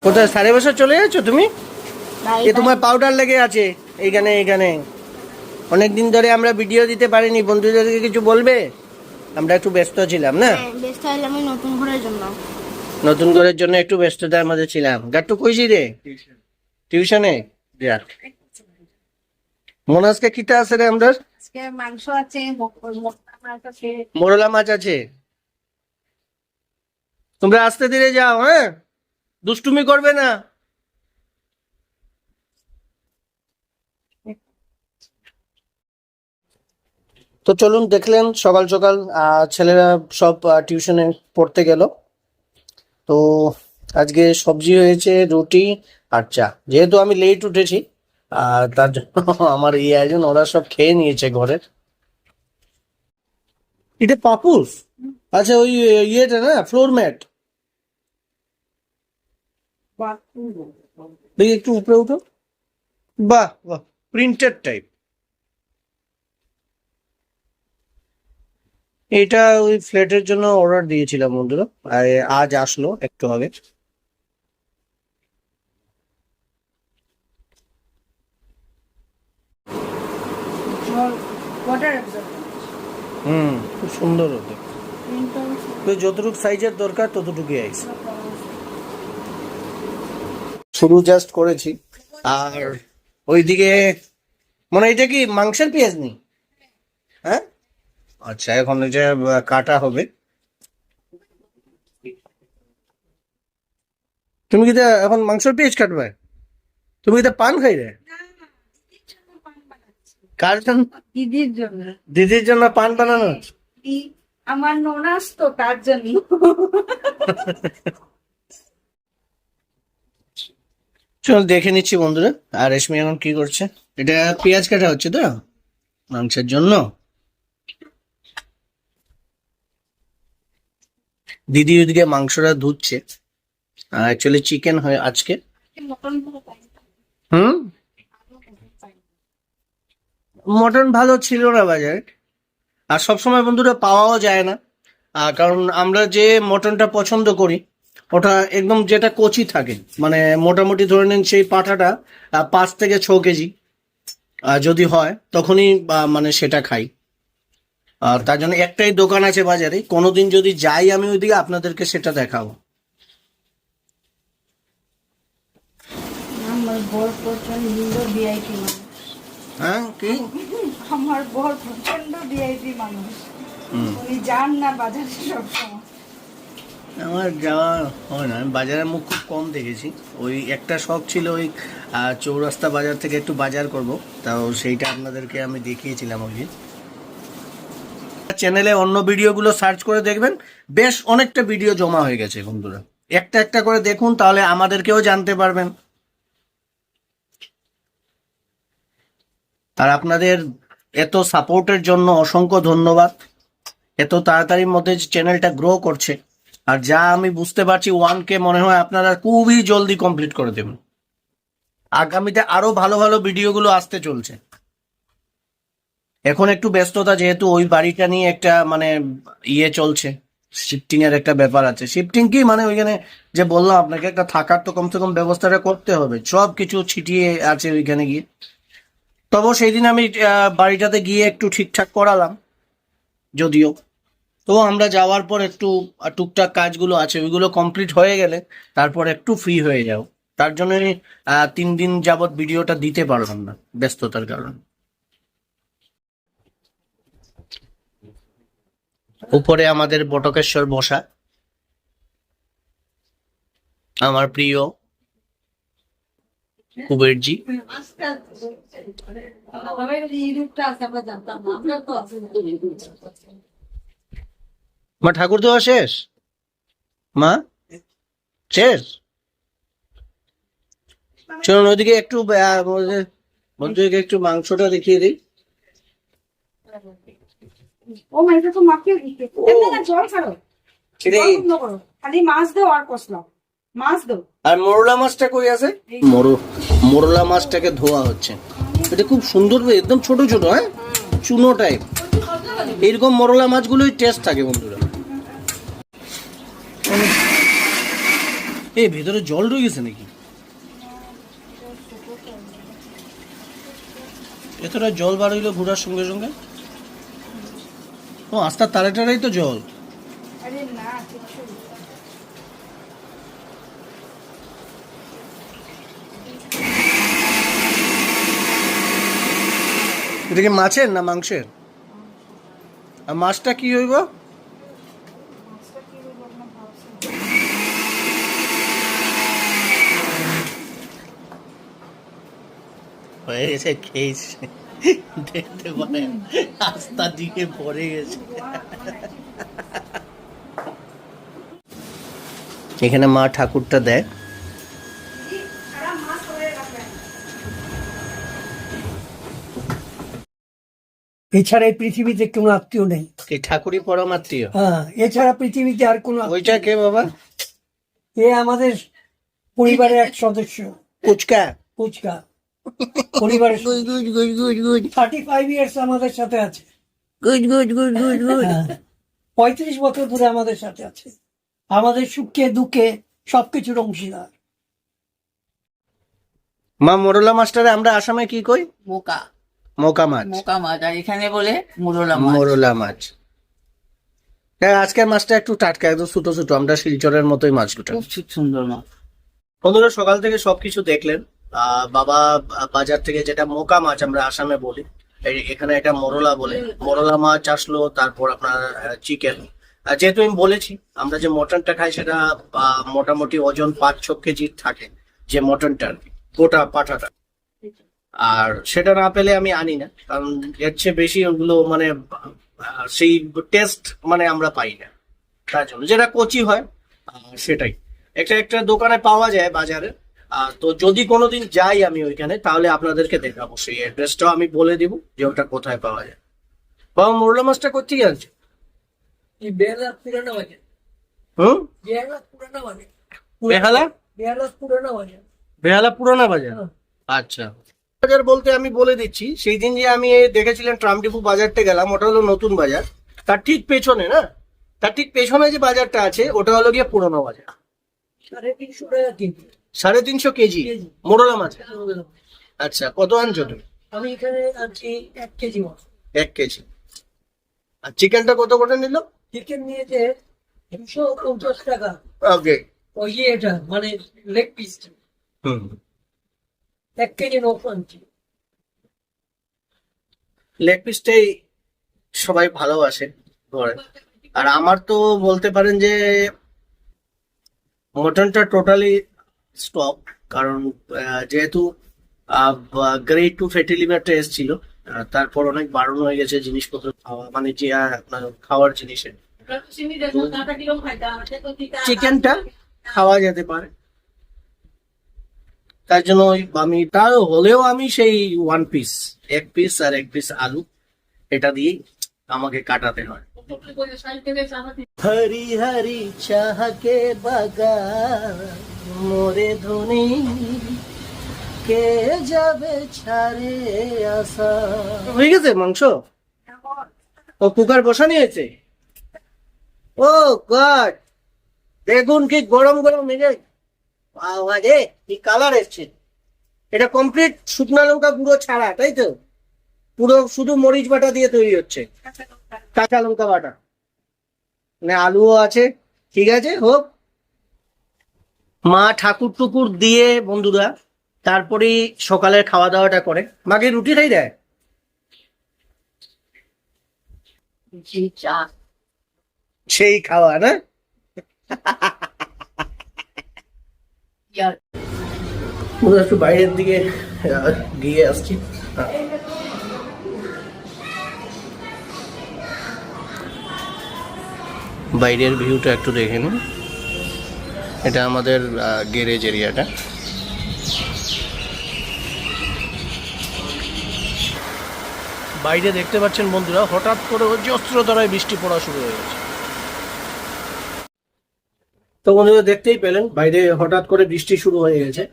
কোথায় 5:30 চলে যাচ্ছ তুমি? এ তোমার পাউডার লেগে আছে এইখানে এইখানে। অনেকদিন ধরে আমরা ভিডিও দিতে পারিনি, বন্ধুদেরকে কিছু বলবে? আমরা একটু ব্যস্ত ছিলাম না? ব্যস্ত হলাম নতুন ঘরের জন্য। নতুন ঘরের জন্য একটু ব্যস্ততার মধ্যে ছিলাম। গাট্টু কইছি রে টিউশনে যা। মনে আজকে কিটা আছে রে আমাদের? আজকে মাংস আছে, মাছ আছে, মোরলা মাছ আছে। তোমরা আস্তে ধীরে যাও, হ্যাঁ, দুষ্টুমি করবে না। তো চলুন, দেখলেন সকাল সকাল ছেলেরা সব টিউশনে পড়তে গেল। তো আজকে সবজি হয়েছে, রুটি আর চা। যেহেতু আমি লেট উঠেছি তার জন্য আমার এই আয়োজন, ওরা সব খেয়ে নিয়েছে ঘরের। এটা পাপুস? আচ্ছা, ওই ইয়েটা না, ফ্লোর ম্যাট। দেখি একটু উপরে উঠো। বাহ বাহ, প্রিন্টেড টাইপ। এটা ওই ফ্ল্যাটের জন্য অর্ডার দিয়েছিলাম বন্ধুরা, আজ আসলো একটু আগে। খুব সুন্দর হতো। তো যতটুকু সাইজের দরকার ততটুকুই আইছে। শুরু জাস্ট করেছি। আর ওইদিকে মানে এটা কি মাংসের পেঁয়াজ নেই? হ্যাঁ, আচ্ছা, এখন এটা কাটা হবে। তুমি কি এখন মাংসের পেঁয়াজ কাটবে? তুমি কি পান খাই রে? কার জন্য? দিদির জন্য। দিদির জন্য পান বানানো? আমার ননাস তো, তার জন্য। চল দেখে নিচ্ছি বন্ধুরা। আর রেশমি এখন কি করছে? এটা পেঁয়াজ কাটা হচ্ছে তো মাংসের জন্য। দিদি ওইদিকে মাংসটা ধুচ্ছে। অ্যাকচুয়ালি চিকেন হয় আজকে। হুম, মটন ভালো ছিল না বাজারে। আর সবসময় বন্ধুরা পাওয়াও যায় না। কারণ আমরা যে মটনটা পছন্দ করি ওটা একদম যেটা কচি থাকে, মানে মোটামুটি ধরে নিন সেই পাঠাটা 5 থেকে 6 কেজি যদি হয় তখনই মানে সেটা খাই। আর তার জন্য একটাই দোকান আছে বাজারে, কোনোদিন যদি যাই আমি ওইদিকে আপনাদেরকে সেটা দেখাবো। আমার বর প্রচন্ড ভিআইপি মানুষ। হ্যাঁ, কি? আমার বর প্রচন্ড ভিআইপি মানুষ। উনি যান না বাজারে সবসময়। আমার যাওয়া হয় না, আমি বাজারের মুখ খুব কম দেখেছি। ওই একটা শখ ছিল ওই চৌরাস্তা বাজার থেকে একটু বাজার করব, তাও সেইটা আপনাদেরকে আমি দেখিয়েছিলাম ওই দিন। চ্যানেলে অন্য ভিডিওগুলো সার্চ করে দেখবেন, বেশ অনেকটা ভিডিও জমা হয়ে গেছে বন্ধুরা। একটা একটা করে দেখুন, তাহলে আমাদেরকেও জানতে পারবেন। আর আপনাদের এত সাপোর্টের জন্য অসংখ্য ধন্যবাদ। এত তাড়াতাড়ির মধ্যে চ্যানেলটা গ্রো করছে। আর যা আমি বুঝতে পারছি 1K মনে হয় আপনারা খুবই জলদি কমপ্লিট করে দেবেন। আগামীতে আরো ভালো ভালো ভিডিওগুলো আসতে চলছে। এখন একটু ব্যস্ততা, যেহেতু ওই বাড়িটা নিয়ে একটা মানে ইয়ে চলছে, শিফটিং এর একটা ব্যাপার আছে। শিফটিং কি মানে ওইখানে যে বললাম আপনাকে, একটা থাকার তো কমসে কম ব্যবস্থাটা করতে হবে। সব কিছু ছিটিয়ে আছে ওইখানে গিয়ে। তবে সেই দিন আমি বাড়িটাতে গিয়ে একটু ঠিকঠাক করালাম যদিও। তো আমরা যাওয়ার পর একটু টুকটাক কাজগুলো আছে, ওইগুলো কমপ্লিট হয়ে গেলে তারপর একটু ফ্রি হয়ে যাও। তার জন্য 3 দিন যাবত ভিডিওটা দিতে পারলাম না ব্যস্ততার কারণে। উপরে আমাদের বটকেশ্বর বসা, আমার প্রিয় কুবেরজি। মা, ঠাকুর দেওয়া শেষ? মা, শেষ? চলুন ওইদিকে একটু বন্ধুকে একটু মাংসটা দেখিয়ে দিই। ও মাইটা তো মাখিয়ে দিতে। এমনি না, জল ছাড়ো। খালি মাছ দাও আর কষলাও। মাছ দাও। আর মোরলা মাছটা কই আছে? মোরলা মাছটাকে ধোয়া হচ্ছে। এটা খুব সুন্দর, একদম ছোট ছোট, হ্যাঁ, চুনো টাইপ। এইরকম মোরলা মাছগুলোই টেস্ট থাকে বন্ধুরা। এই ভেতরে জল ঢুকে গেছে নাকি? এতটা জল বার হইলো ঘোরার সঙ্গে সঙ্গে? ও আস্তার তারে টারেই তো জল। আরে না কিছু এটা কি মাছের না মাংসের? আর মাছটা কি হইব? মাছটা কি হলো না ভাবছি। হয়ে গেছে, খেয়েছে, দেখতে পারেন আস্তা দিকে পড়ে গেছে। এখানে মা ঠাকুরটা দেয়। দিদি খারাপ মাছ ধরে রাখবেন। এছাড়া এই পৃথিবীতে কোনো আত্মীয় নেই। এই ঠাকুরই পরমাত্মীয়। হ্যাঁ, এছাড়া পৃথিবীতে আর কোনো ওইটা কে বাবা? এ আমাদের পরিবারের এক সদস্য। কুচকা। ফুচকা পরিবারের 35 ইয়ার্স আমাদের সাথে আছে। হ্যাঁ, 35 বছর ধরে আমাদের সাথে আছে, আমাদের সুখে দুঃখে সবকিছুর অংশীদার। মা মোরলা মাস্টারে আমরা আসামে কি কই? মোকা মোকা মাছ। মোকা মাছ, আর এখানে বলে মুরলা মাছ। মোরলা মাছ। হ্যাঁ, আজকের মাছটা একটু টাটকা, একদম ছোট ছোট, আমরা শিলচরের মতোই মাছগুলো। খুব সুন্দর মাছ। বন্ধুরা সকাল থেকে সবকিছু দেখলেন। বাবা বাজার থেকে যেটা মোকা মাছ আমরা আসামে বলি, এখানে এটা মোরলা বলে, মোরলা মাছ আসলো। তারপর আপনার চিকেন। যেহেতু আমি বলেছি আমরা যে মটনটা খাই সেটা মোটামুটি ওজন 5-6 কেজির থাকে, যে মটনটা আর কি, গোটা পাঠাটা। আর সেটা না পেলে আমি আনি না, কারণ এর চেয়ে বেশি ওগুলো মানে সেই টেস্ট মানে আমরা পাই না, তার জন্য যেটা কচি হয় সেটাই একটা একটা দোকানে পাওয়া যায় বাজারে। তো যদি কোনোদিন যাই আমি ওইখানে, তাহলে আপনাদেরকে দেখাবো, সেই অ্যাড্রেসটাও আমি বলে দিব যে ওটা কোথায় পাওয়া যায়। বাবা মোরলা মাছটা কোথেকে আনছে? এই বেহালা পুরানো বাজার। হুম, বেহালা পুরানো বাজার। বেহালা? বেহালা পুরানো বাজার। বেহালা পুরানা বাজার। হ্যাঁ। আচ্ছা, বাজার বলতে আমি বলে দিচ্ছি, সেই দিন যে আমি দেখেছিলাম ট্রামডিপু বাজারটা গেলাম, ওটা হলো নতুন বাজার। তার ঠিক পেছনে না, তার ঠিক পেছনে যে বাজারটা আছে ওটা হলো গিয়ে পুরোনো বাজার। 350 টাকা কেজি। 350 KG KG. মোরলা মাছ। আচ্ছা, কত আনছো তুমি? আমি এখানে আনছি 1 কেজি মাছ। 1 কেজি। আর চিকেনটা কত করে নিল? চিকেন নিয়েছে 250 টাকা। ওকে। ওই যে এটা মানে লেগ পিস হুম, 1 কেজি নফ আনছি। লেগ পিসটাই সবাই ভালোবাসে ঘরে। আর আমার তো বলতে পারেন যে মটনটা টোটালি স্টপ, কারণ যেহেতু গ্রেড 2 ফ্যাটি লিভারটা এসেছিল, তারপর অনেক বাড়ানো হয়ে গেছে জিনিসপত্র খাওয়া, মানে যে আপনার খাওয়ার জিনিসের। চিকেনটা খাওয়া যেতে পারে, তার জন্য আমি তার হলেও আমি সেই 1 পিস, 1 পিস আর 1 পিস আলু, এটা দিয়েই আমাকে কাটাতে হয়। হরি হরি চাহকে বাগান মোরে ধনি কে যাবে ছাড়ে আসা। হয়ে গেছে মাংস? ও কুকার বসানি হয়েছে? ও গড, দেখুন কি গরম গরম মেজে, আওয়াজে কি কালার এসছে। এটা কমপ্লিট শুকনো লঙ্কা গুঁড়ো ছাড়া, তাই তো? পুরো শুধু মরিচ বাটা দিয়ে তৈরি হচ্ছে, কাঁচা লঙ্কা বাটা, মানে আলুও আছে। ঠিক আছে, হোক। মা ঠাকুর টুকুর দিয়ে বন্ধুরা তারপরেই সকালের খাওয়া দাওয়াটা করে। মাকে রুটি খাই দেয়? জি, চা। সেই খাওয়া না? আমরা একটু বাইরের দিকে গিয়ে আসছি। বাইরের ভিউটা একটু দেখে নিন। এটা আমাদের গ্যারেজ এরিয়াটা। বাইরে দেখতে পাচ্ছেন বন্ধুরা, হঠাৎ করে অজস্রধারায় বৃষ্টি পড়া শুরু হয়ে গেছে। তো বন্ধুরা দেখতেই পেলেন বাইরে হঠাৎ করে বৃষ্টি শুরু হয়ে গেছে।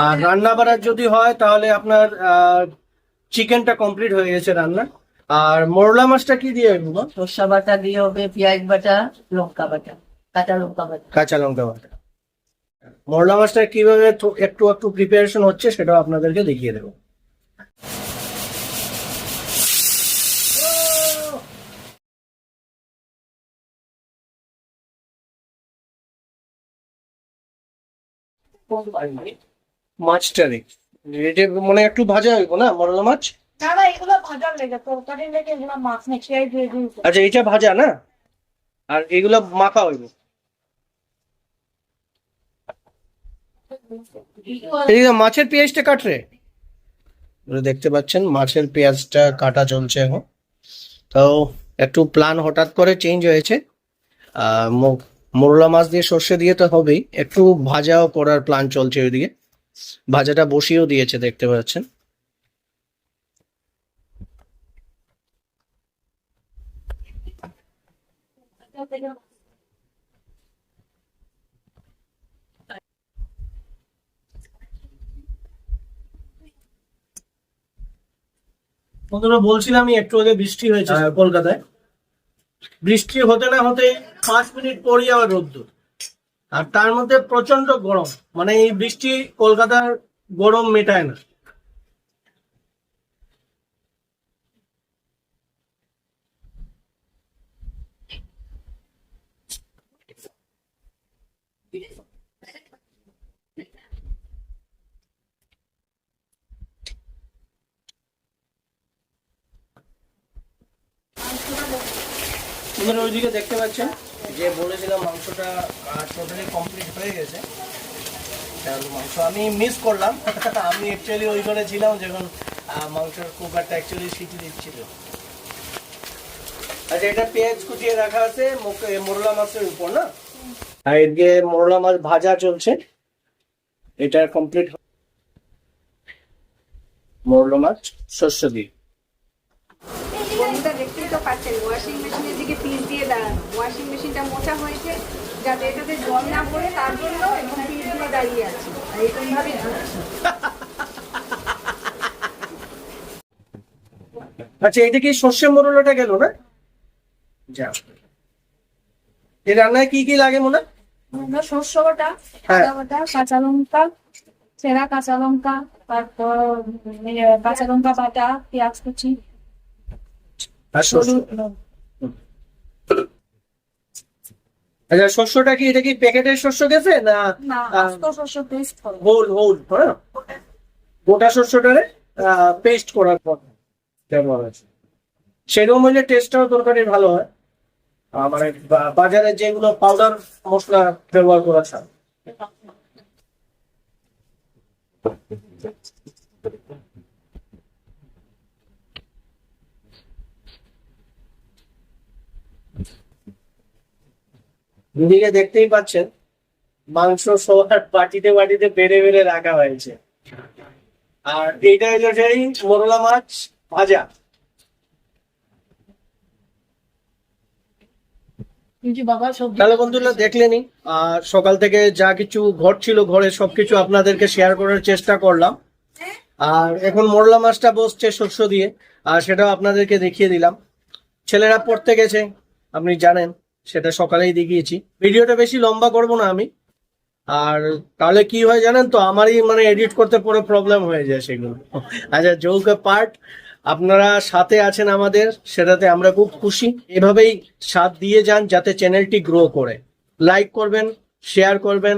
আর রান্না বাড়ার যদি হয় তাহলে আপনার চিকেনটা কমপ্লিট হয়ে গেছে রান্না। আর মোরলা মাছটা কি দিয়ে হবে? সর্ষা বাটা দিয়ে হবে, পেঁয়াজ বাটা, লঙ্কা বাটা, কাঁচা লঙ্কা বাটা। কাঁচা লঙ্কা বাটা। মোরলা মাছটা কিভাবে একটু একটু প্রিপারেশন হচ্ছে সেটাও আপনাদেরকে দেখিয়ে দেবো। মাছটারে এটা মানে একটু ভাজা হইব না মোরলা মাছ? না না, এগুলো ভাজার লেগে, তরকারির লেগে এগুলো মাছ মেখে দিয়ে দিয়েছে। আচ্ছা, এটা ভাজা না, আর এগুলো মাখা হইব। এদিকে মাছের পেঁয়াজটা কাটরে দেখতে পাচ্ছেন, মাছের পেঁয়াজটা কাটা চলছে এখন। তো একটু প্ল্যান হঠাৎ করে চেঞ্জ হয়েছে। মোরলা মাছ দিয়ে সর্ষে দিয়ে তো হবেই, একটু ভাজাও করার প্ল্যান চলছে ওইদিকে। ভাজাটা বসিয়েও দিয়েছে দেখতে পাচ্ছেন। বন্ধুরা, বলছিলামই একটু আগে বৃষ্টি হয়েছে কলকাতায়। বৃষ্টি হতে না হতে 5 মিনিট পরই আবার রোদ্দুর, আর তার মধ্যে প্রচন্ড গরম। মানে এই বৃষ্টি কলকাতার গরম মেটায় না। আপনারা ওইদিকে দেখতে পাচ্ছেন যে বলেছিলাম মাংসটা টোটালি কমপ্লিট হয়ে গেছে। মাংস আমি মিস করলাম। আমি অ্যাকচুয়ালি ওই ঘরে ছিলাম যখন মাংসের কুকারটা অ্যাকচুয়ালি সিটি দিচ্ছিল। আচ্ছা, এটা পেঁয়াজ কুচিয়ে রাখা আছে মোরলা মাছের উপর না, আর এদিকে মোরলা মাছ ভাজা চলছে। এটা কমপ্লিট মোরলা মাছ শস্য দিয়ে। বন্ধুরা, দেখতেই তো পাচ্ছেন ওয়াশিং মেশিনের দিকে পিস দিয়ে দাঁড়ানো। ওয়াশিং মেশিনটা মোছা হয়েছে যাতে এটাতে জল না পড়ে, তার জন্য এবং পিস দিয়ে দাঁড়িয়ে আছে। আর এরকম ভাবে ধুচ্ছি। আচ্ছা, এটা কি সর্ষে মোরলাটা গেল না? যা, এই রান্নায় কি কি লাগে মনে হয়? আমরা শস্য বাটা, হ্যাঁ। আদা বাটা, কাঁচা লঙ্কা, চেরা কাঁচা লঙ্কা, তারপর কাঁচা লঙ্কা বাটা, পেঁয়াজ কুচি, আর শস্য। আচ্ছা, শস্যটা কি এটা কি প্যাকেটের শস্য গেছে না না আস্ত শস্য পেস্ট করো। Whole whole? হ্যাঁ, গোটা শস্যটারে পেস্ট করার পর ব্যবহার আছে। সেরকম হইলে টেস্টটাও তরকারি ভালো হয়। মানে বাজারে যেগুলো পাউডার মশলা ব্যবহার করা ছাড়া। এদিকে দেখতেই পাচ্ছেন মাংস সবার বাটিতে বাটিতে বেড়ে বেড়ে রাখা হয়েছে। আর এইটা হলো সেই মোরলা মাছ ভাজা। তাহলে বন্ধুরা, দেখলেনি সকাল থেকে যা কিছু ঘটছিল ঘরে সবকিছু আপনাদেরকে শেয়ার করার চেষ্টা করলাম। আর এখন মোরলা মাছটা বসছে শস্য দিয়ে, আর সেটাও আপনাদেরকে দেখিয়ে দিলাম। ছেলেরা পড়তে গেছে, আপনি জানেন, সেটা সকালেই দেখিয়েছি। ভিডিওটা বেশি লম্বা করব না আমি। আর তাহলে কি হয় জানেন তো, আমারই মানে এডিট করতে পুরো প্রবলেম হয়ে যায় সেগুলো। আচ্ছা, যৌগা পার্ট আপনারা সাথে আছেন আমাদের, সেটাতে আমরা খুব খুশি। এভাবেই সাথ দিয়ে যান যাতে চ্যানেলটি গ্রো করে। লাইক করবেন, শেয়ার করবেন,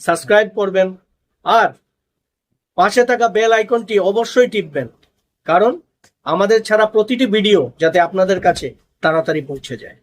সাবস্ক্রাইব করবেন, আর পাশে থাকা বেল আইকনটি অবশ্যই টিপবেন, কারণ আমাদের ছাড়া প্রতিটি ভিডিও যাতে আপনাদের কাছে তাড়াতাড়ি পৌঁছে যায়।